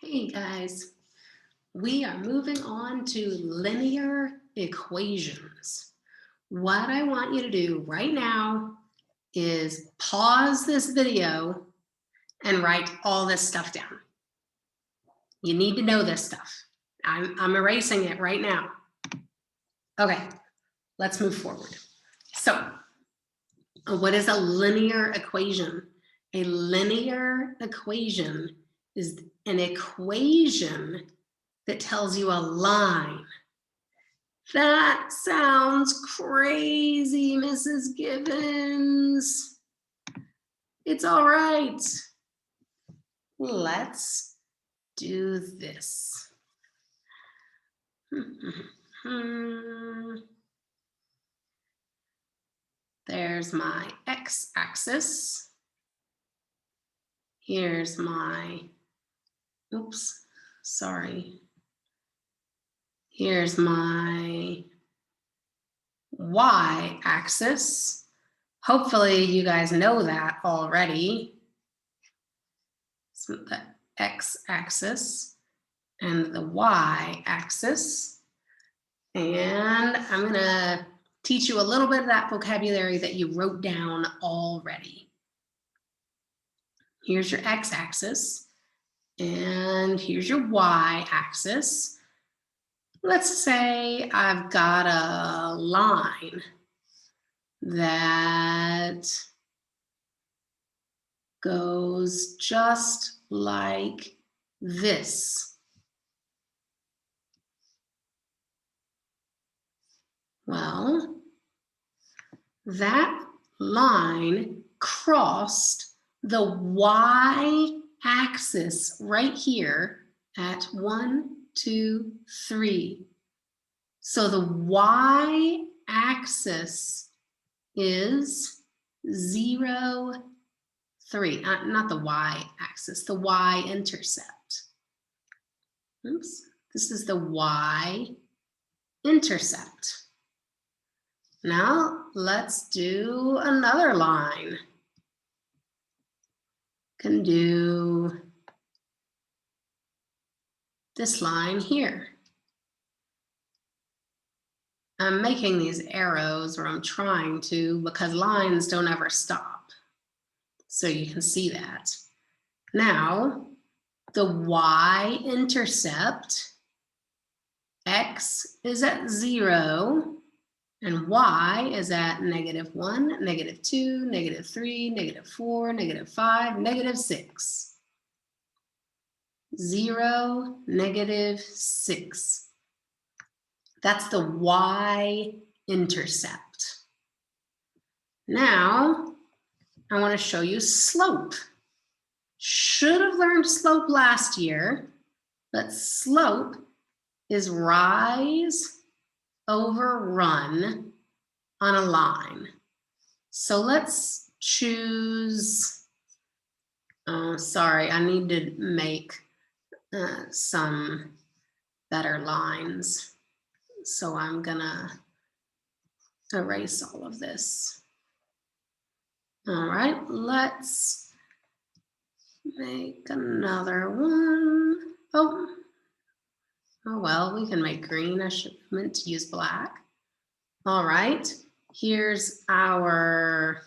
Hey guys, we are moving on to linear equations. What I want you to do right now is pause this video and write all this stuff down. You need to know this stuff. I'm erasing it right now. Okay, let's move forward. So, what is a linear equation? A linear equation is an equation that tells you a line. That sounds crazy, Mrs. Gibbons. It's all right. Let's do this. There's my x-axis. Here's my, oops, sorry. Here's my y-axis. Hopefully you guys know that already. So the x-axis and the y-axis. And I'm gonna teach you a little bit of that vocabulary that you wrote down already. Here's your x-axis and here's your y-axis. Let's say I've got a line that goes just like this. Well, that line crossed the y-axis right here at 1, 2, 3. So the y-axis is 0, 3. Not the y-axis, the y-intercept. Oops, this is the y-intercept. Now let's do another line. Can do this line here. I'm making these arrows, or I'm trying to, because lines don't ever stop. So you can see that. Now, the y-intercept, x is at 0, and y is at -1, -2, -3, -4, -5, -6. 0, -6. That's the y-intercept. Now, I want to show you slope. Should have learned slope last year, but slope is rise over run on a line. So let's choose, sorry, I need to make some better lines. So I'm gonna erase all of this. All right, let's make another one. Oh well, we can make green. I should have meant to use black. All right, here's our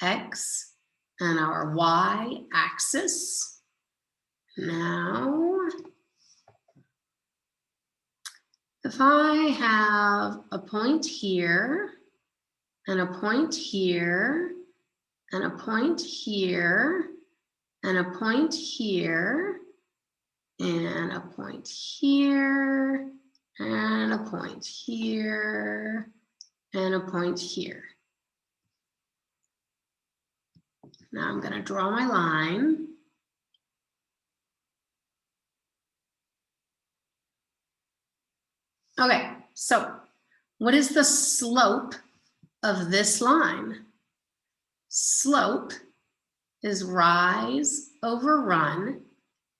x and our y axis. Now, if I have a point here, and a point here, and a point here, and a point here, and a point here, and a point here, and a point here. Now I'm going to draw my line. Okay, so what is the slope of this line? Slope is rise over run,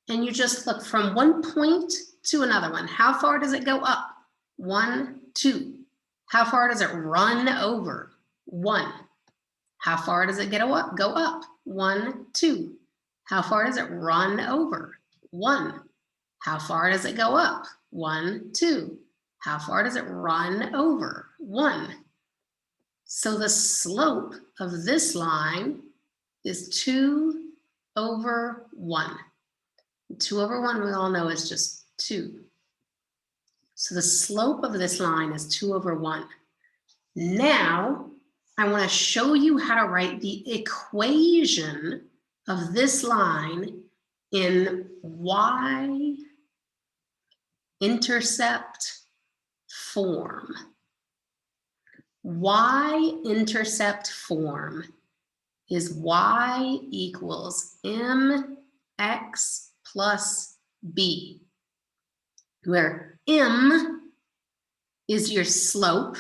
and you just look from one point to another one. How far does it go up? 1, 2. How far does it run over? 1. How far does it go up? 1, 2. How far does it run over? 1. How far does it go up? 1, 2. How far does it run over? 1. So the slope of this line is 2 over 1. 2 over 1 we all know is just 2. So the slope of this line is 2 over 1. Now I want to show you how to write the equation of this line in y-intercept form. Y-intercept form is y equals mx plus b, where m is your slope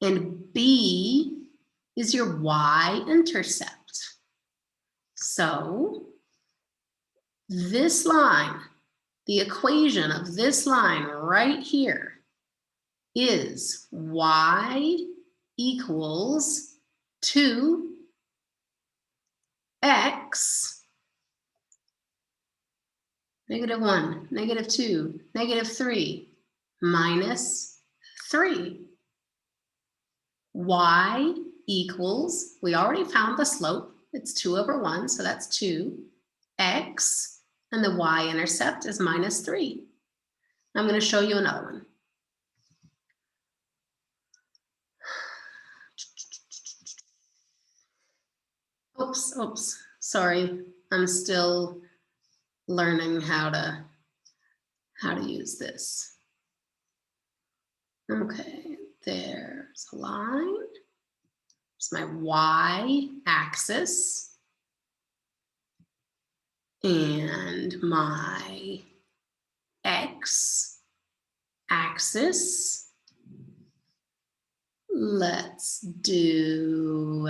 and b is your y-intercept. So this line, the equation of this line right here, is y equals 2x, -1, -2, -3, minus 3. Y equals, we already found the slope, it's 2 over 1, so that's 2. X, and the y-intercept is -3. I'm going to show you another one. Oops, sorry. I'm still learning how to use this. Okay, there's a line. It's my y-axis and my x-axis. Let's do,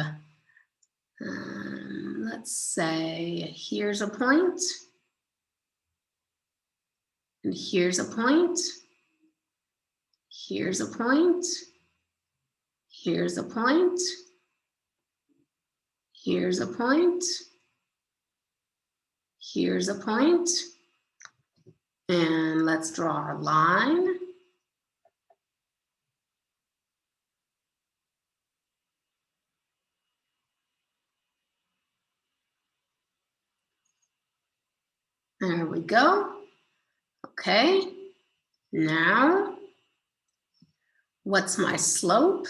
let's say here's a point, and here's a point, here's a point, here's a point, here's a point, here's a point, and let's draw our line. There we go. Okay, now what's my slope?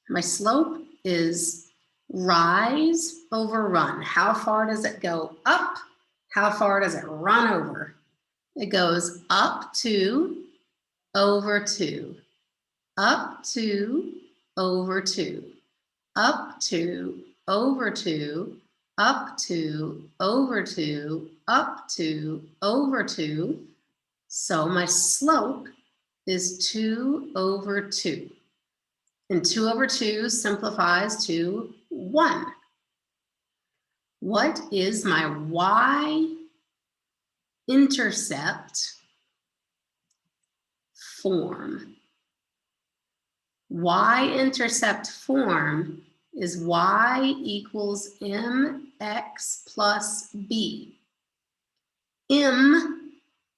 My slope is rise over run. How far does it go up? How far does it run over? It goes up 2 over 2, up 2 over 2, up 2 over 2, up 2 over 2, up 2 over 2. So my slope is 2 over 2. And 2 over 2 simplifies to 1. What is my y-intercept form? Y-intercept form is y equals mx plus b. M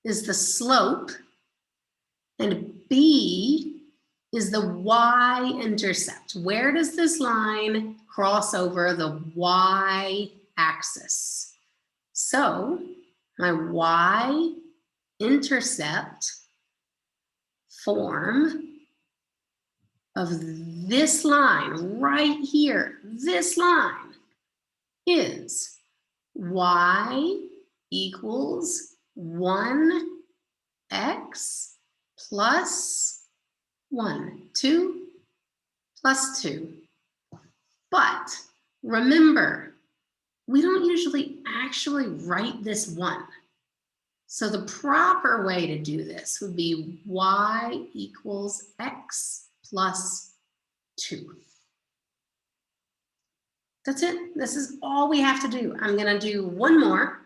is the slope and b is the y-intercept. Where does this line cross over the y-axis? So my y-intercept form of this line right here, this line, is y equals 1x plus 1, 2 plus 2. But remember, we don't usually actually write this 1. So the proper way to do this would be y equals x plus 2. That's it. This is all we have to do. I'm going to do one more.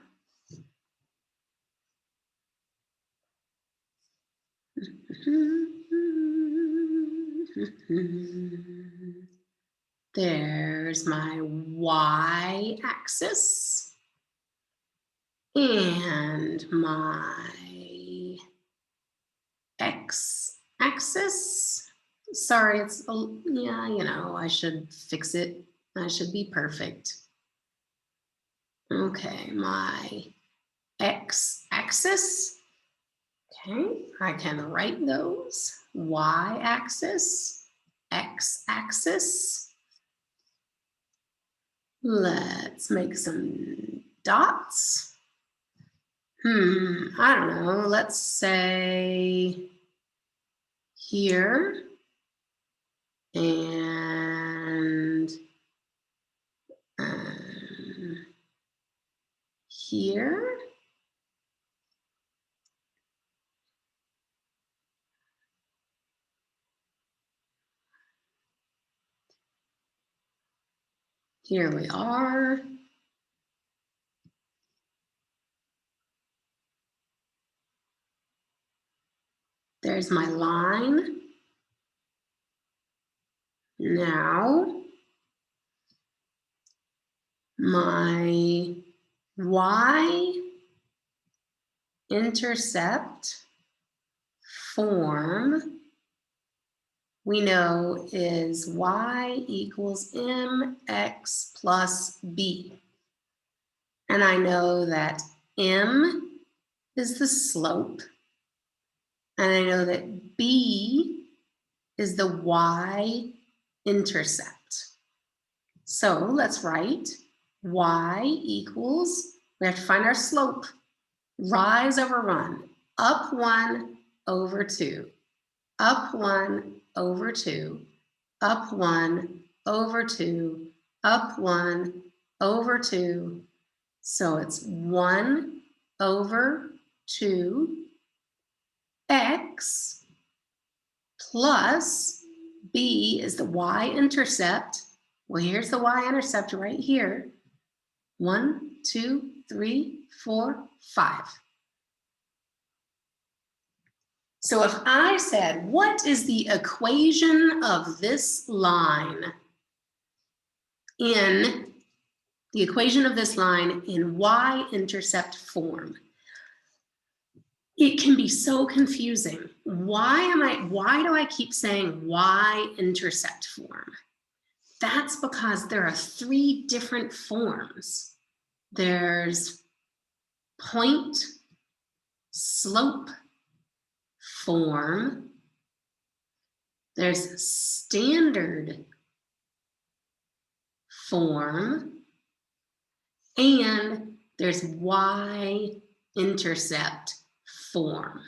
There's my y-axis. And my x-axis, sorry, it's, yeah, you know, I should fix it. I should be perfect. Okay, my x-axis. Okay, I can write those. Y-axis, x-axis. Let's make some dots. I don't know. Let's say here and here. Here we are. There's my line. Now, my y-intercept form, we know is y equals mx plus b. And I know that m is the slope. And I know that b is the y-intercept. So let's write y equals, we have to find our slope, rise over run, up 1 over 2, up 1 over 2, up 1 over 2, up 1 over 2. So it's 1 over 2 x plus b is the y-intercept. Well, here's the y-intercept right here. 1, 2, 3, 4, 5. So if I said, what is the equation of this line in y-intercept form? It can be so confusing. Why do I keep saying y-intercept form? That's because there are 3 different forms. There's point slope form, there's standard form, and there's y-intercept form.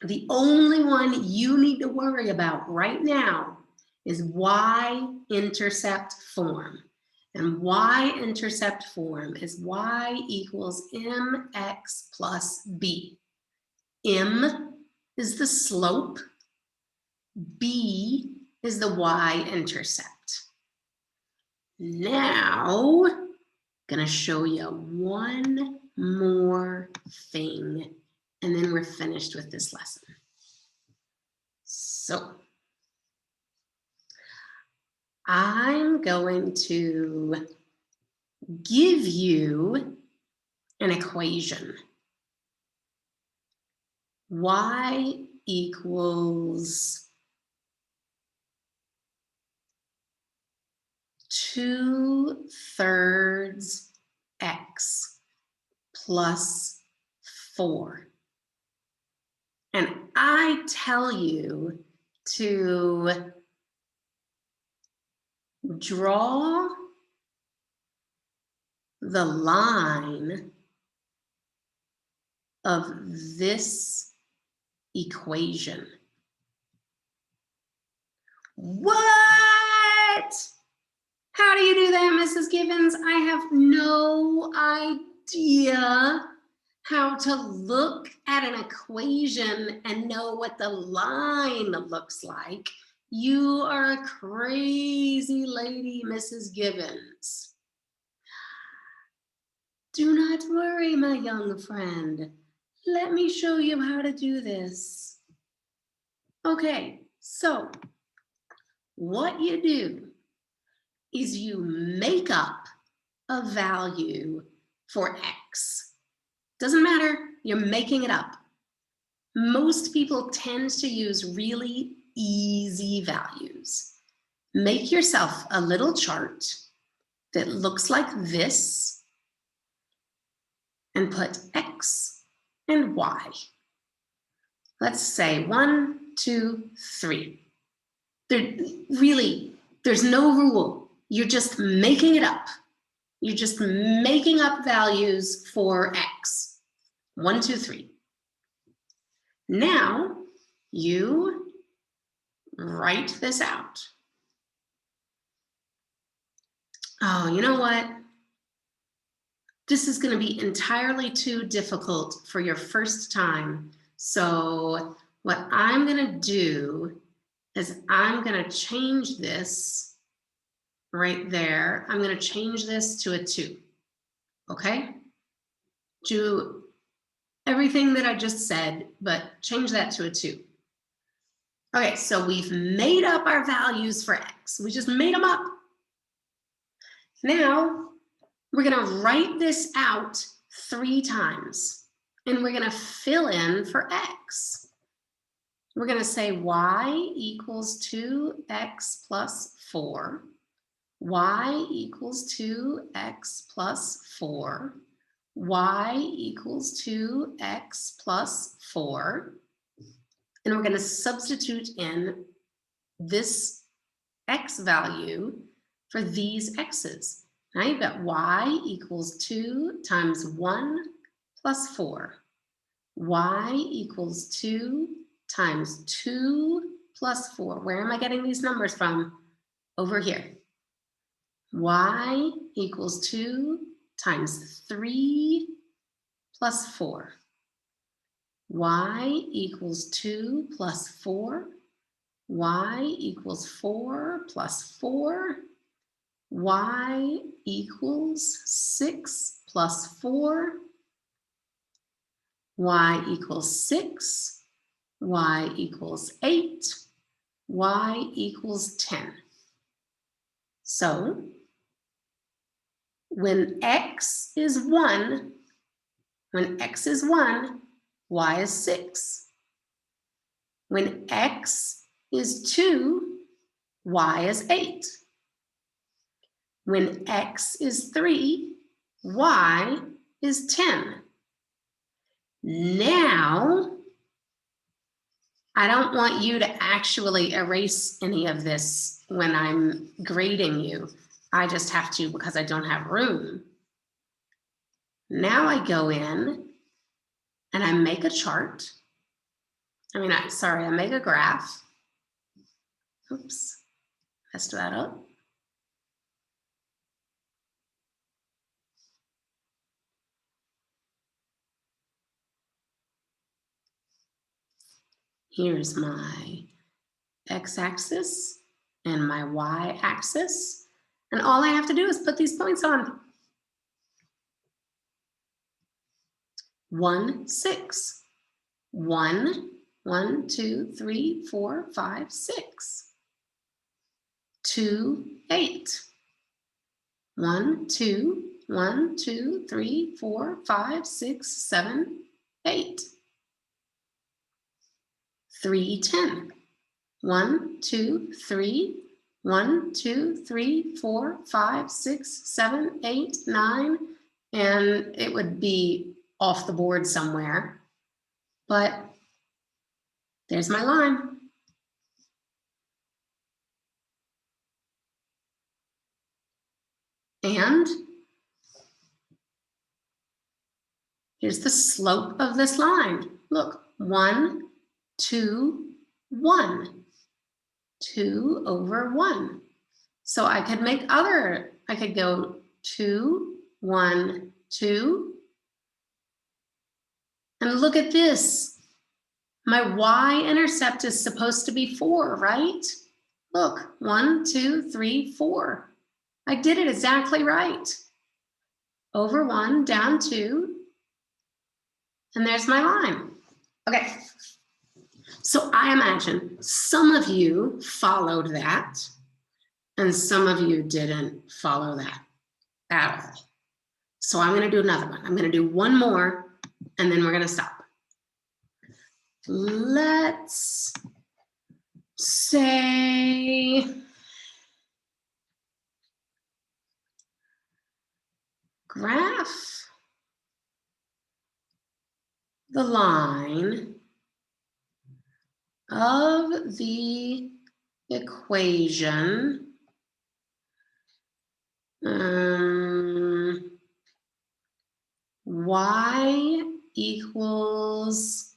The only one you need to worry about right now is y-intercept form. And y-intercept form is y equals mx plus b. M is the slope, b is the y-intercept. Now, I'm gonna show you one more thing, and then we're finished with this lesson. So, I'm going to give you an equation. Y equals 2/3 x plus 4. And I tell you to draw the line of this equation. What? How do you do that, Mrs. Gibbons? I have no idea how to look at an equation and know what the line looks like. You are a crazy lady, Mrs. Gibbons. Do not worry, my young friend. Let me show you how to do this. Okay, so what you do is you make up a value for x. Doesn't matter, you're making it up. Most people tend to use really easy values. Make yourself a little chart that looks like this and put X and Y. Let's say 1, 2, 3. There's no rule. You're just making it up. You're just making up values for X. 1, 2, 3. Now you write this out. Oh, you know what? This is going to be entirely too difficult for your first time. So what I'm going to do is I'm going to change this right there. I'm going to change this to a 2. Okay? Do everything that I just said, but change that to a 2. Okay, so we've made up our values for X. We just made them up. Now, we're going to write this out 3 times, and we're going to fill in for X. We're going to say Y equals 2X plus 4. Y equals 2X plus 4. Y equals 2X plus 4. And we're going to substitute in this X value for these X's. Now you've got Y equals 2 times 1 plus 4. Y equals 2 times 2 plus 4. Where am I getting these numbers from? Over here. Y equals 2 times 3 plus 4. Y equals 2 plus 4. Y equals 4 plus 4. Y equals 6 plus 4. Y equals 6. Y equals 8. Y equals 10. So when X is 1, Y is 6. When X is 2, Y is 8. When X is 3, Y is 10. Now, I don't want you to actually erase any of this when I'm grading you. I just have to because I don't have room. Now I go in and I make a chart. I make a graph. Oops, messed that up. Here's my x-axis and my y-axis. And all I have to do is put these points on. 1, 6. 1, 1, 2, 3, 4, 5, 6. 2, 8. 1, 2, 1, 2, 3, 4, 5, 6, 7, 8. 3, 10. 1, 2, 3. 1, 2, 3, 4, 5, 6, 7, 8, 9. And it would be off the board somewhere. But there's my line. And here's the slope of this line. Look, 1, 2, 1. 2 over 1. So I could go 2, 1, 2. And look at this. My y-intercept is supposed to be 4, right? Look, 1, 2, 3, 4. I did it exactly right. Over 1, down 2. And there's my line. Okay. So I imagine some of you followed that and some of you didn't follow that at all. So I'm going to do another one. I'm going to do one more and then we're going to stop. Let's say graph the line of the equation y equals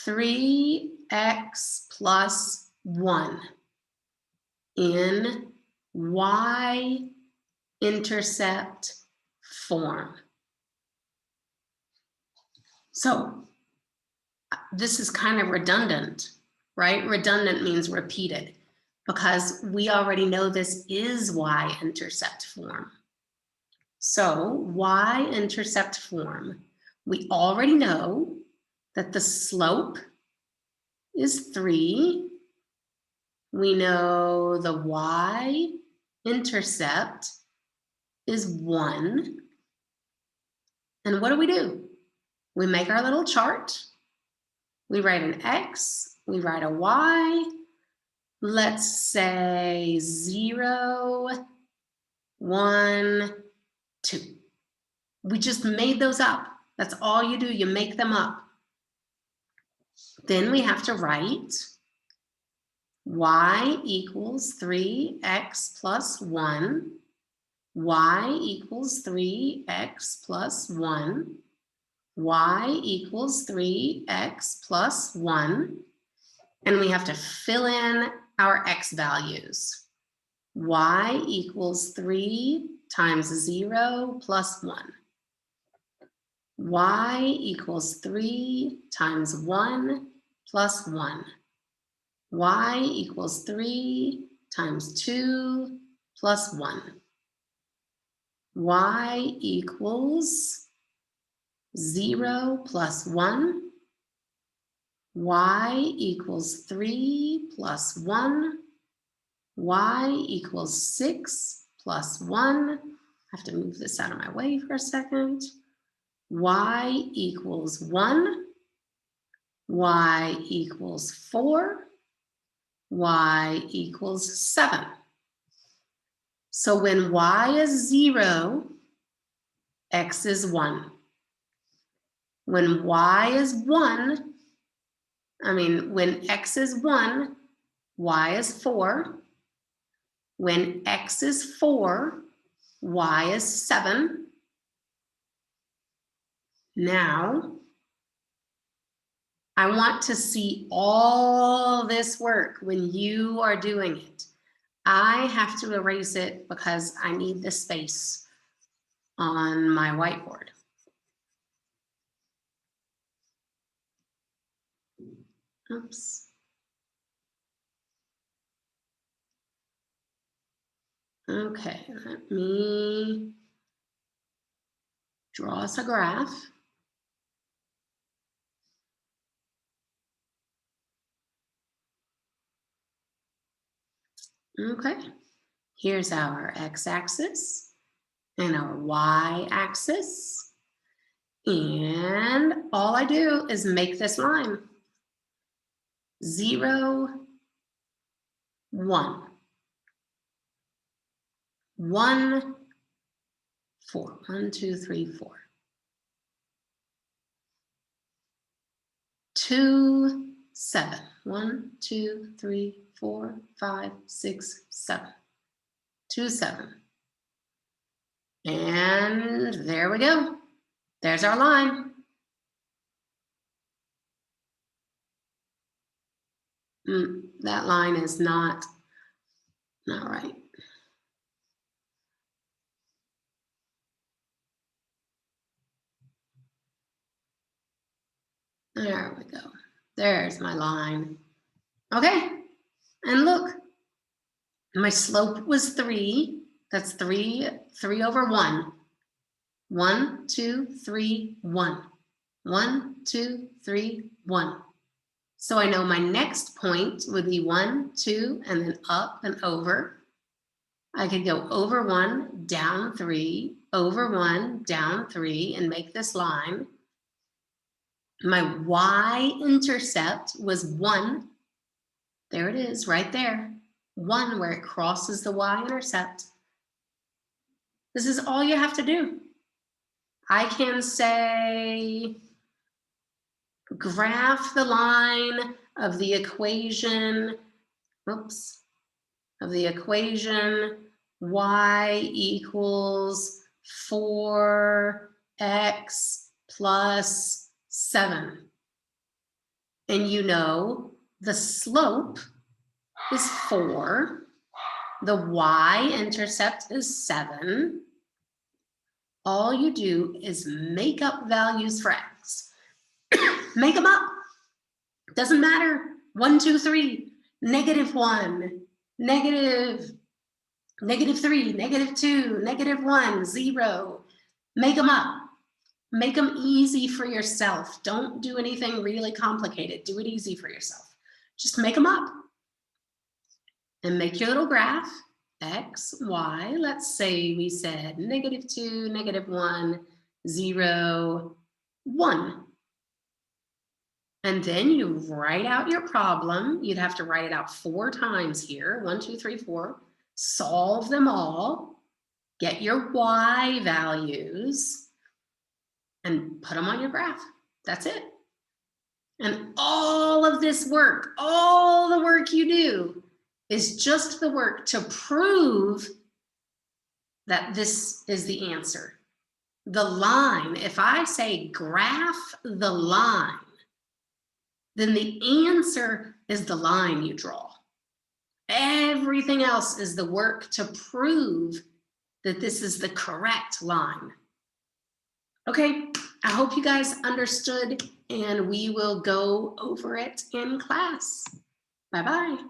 3x plus 1 in y-intercept form. So this is kind of redundant, right? Redundant means repeated, because we already know this is y-intercept form. So y-intercept form, we already know that the slope is 3. We know the y-intercept is 1. And what do? We make our little chart. We write an x, we write a y. Let's say 0, 1, 2. We just made those up. That's all you do, you make them up. Then we have to write y equals 3x plus 1, y equals 3x plus 1, y equals 3x plus 1, and we have to fill in our x values. Y equals 3 times 0 plus 1. Y equals 3 times 1 plus 1. Y equals 3 times 2 plus 1. Y equals 0 plus 1. Y equals 3 plus 1. Y equals 6 plus 1. I have to move this out of my way for a second. Y equals 1. Y equals 4. Y equals 7. So when y is 0, x is 1. When y is 1, when x is 1, y is 4. When x is 4, y is 7. Now, I want to see all this work when you are doing it. I have to erase it because I need the space on my whiteboard. Oops. Okay, let me draw us a graph. Okay, here's our x-axis and our y-axis. And all I do is make this line. 0, 1. 1, 4. 1, 2, 3, 4. 2, 7. 1, 2, 3, 4, 5, 6, 7. 2, 7. And there we go. There's our line. That line is not right. There we go. There's my line. Okay, and look, my slope was 3. That's 3 over 1. 1, 2, 3, 1. 1, 2, 3, 1. So I know my next point would be 1, 2, and then up and over. I could go over 1, down 3, over 1, down 3, and make this line. My y-intercept was 1. There it is, right there. 1, where it crosses the y-intercept. This is all you have to do. I can say, graph the line of the equation, oops, of the equation y equals 4x plus 7. And you know the slope is 4. The y-intercept is 7. All you do is make up values for x. Make them up. Doesn't matter. 1, 2, 3, -1, -3, -2, -1, 0. Make them up. Make them easy for yourself. Don't do anything really complicated. Do it easy for yourself. Just make them up. And make your little graph, x, y. Let's say we said -2, -1, 0, 1. And then you write out your problem. You'd have to write it out 4 times here. 1, 2, 3, 4. Solve them all. Get your y values and put them on your graph. That's it. And all of this work, all the work you do is just the work to prove that this is the answer. The line, if I say graph the line, then the answer is the line you draw. Everything else is the work to prove that this is the correct line. Okay, I hope you guys understood, and we will go over it in class. Bye-bye.